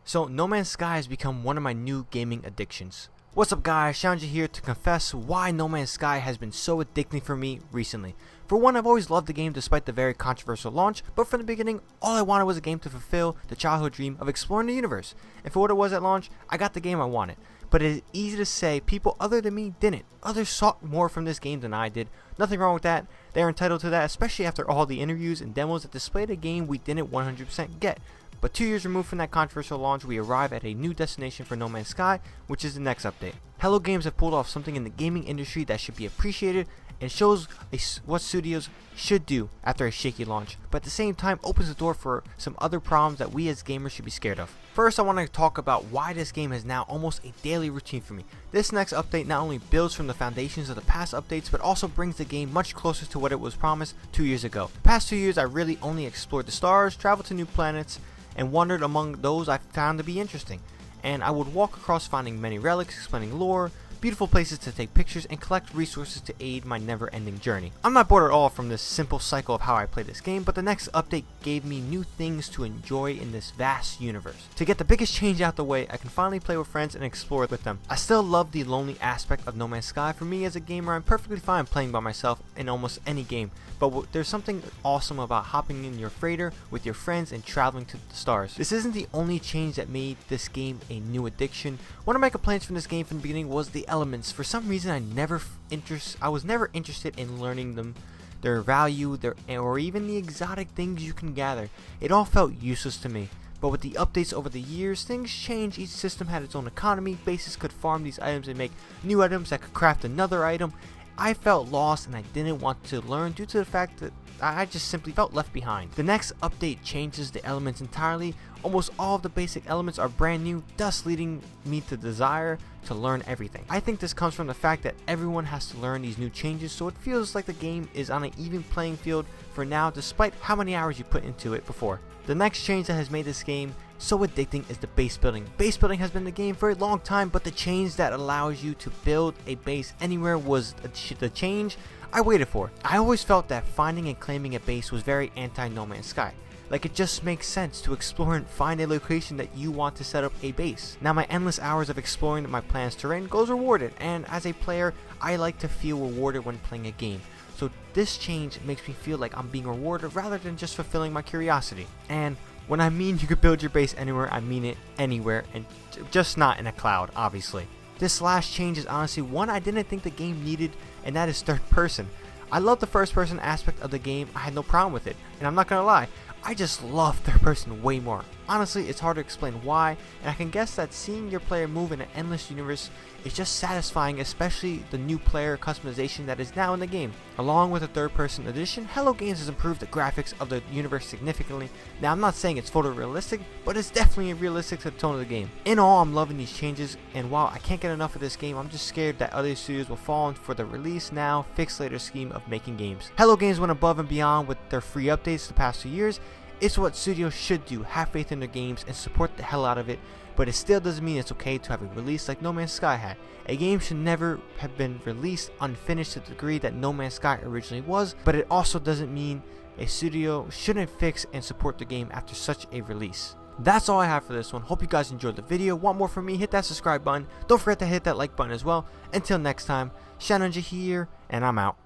So No Man's Sky has become one of my new gaming addictions. What's up guys, ShadowNinja here to confess why No Man's Sky has been so addicting for me recently. For one, I've always loved the game despite the very controversial launch, but from the beginning, all I wanted was a game to fulfill the childhood dream of exploring the universe. And for what it was at launch, I got the game I wanted. But it is easy to say people other than me didn't. Others sought more from this game than I did. Nothing wrong with that. They're entitled to that, especially after all the interviews and demos that displayed a game we didn't 100% get. But 2 years removed from that controversial launch, we arrive at a new destination for No Man's Sky, which is the next update. Hello Games have pulled off something in the gaming industry that should be appreciated and shows what studios should do after a shaky launch, but at the same time opens the door for some other problems that we as gamers should be scared of. First, I want to talk about why this game is now almost a daily routine for me. This next update not only builds from the foundations of the past updates, but also brings the game much closer to what it was promised 2 years ago. The past 2 years I really only explored the stars, traveled to new planets, and wandered among those I found to be interesting. And I would walk across finding many relics, explaining lore, beautiful places to take pictures, and collect resources to aid my never-ending journey. I'm not bored at all from this simple cycle of how I play this game, but the next update gave me new things to enjoy in this vast universe. To get the biggest change out the way, I can finally play with friends and explore with them. I still love the lonely aspect of No Man's Sky. For me as a gamer, I'm perfectly fine playing by myself in almost any game, but there's something awesome about hopping in your freighter with your friends and traveling to the stars. This isn't the only change that made this game a new addiction. One of my complaints from this game from the beginning was the elements. For some reason I was never interested in learning them, their value, or even the exotic things you can gather. It all felt useless to me. But with the updates over the years, things changed. Each system had its own economy, bases could farm these items and make new items that could craft another item. I felt lost and I didn't want to learn due to the fact that I just simply felt left behind. The next update changes the elements entirely. Almost all of the basic elements are brand new, thus leading me to desire to learn everything. I think this comes from the fact that everyone has to learn these new changes, so it feels like the game is on an even playing field for now despite how many hours you put into it before. The next change that has made this game so addicting is the base building. Base building has been the game for a long time, but the change that allows you to build a base anywhere was the change I waited for. I always felt that finding and claiming a base was very anti-No Man's Sky. Like, it just makes sense to explore and find a location that you want to set up a base. Now my endless hours of exploring my planet's terrain goes rewarded, and as a player I like to feel rewarded when playing a game. So this change makes me feel like I'm being rewarded rather than just fulfilling my curiosity. And when I mean you could build your base anywhere, I mean it anywhere, and just not in a cloud, obviously. This last change is honestly one I didn't think the game needed, and that is third person. I love the first person aspect of the game, I had no problem with it, and I'm not gonna lie, I just love third person way more. Honestly, it's hard to explain why, and I can guess that seeing your player move in an endless universe is just satisfying, especially the new player customization that is now in the game. Along with the third person edition, Hello Games has improved the graphics of the universe significantly. Now I'm not saying it's photorealistic, but it's definitely realistic to the tone of the game. In all, I'm loving these changes, and while I can't get enough of this game, I'm just scared that other studios will fall for the release now, fix later scheme of making games. Hello Games went above and beyond with their free updates the past 2 years. It's what studios should do, have faith in their games and support the hell out of it, but it still doesn't mean it's okay to have a release like No Man's Sky had. A game should never have been released unfinished to the degree that No Man's Sky originally was, but it also doesn't mean a studio shouldn't fix and support the game after such a release. That's all I have for this one. Hope you guys enjoyed the video. Want more from me? Hit that subscribe button. Don't forget to hit that like button as well. Until next time, ShadowNinja here, and I'm out.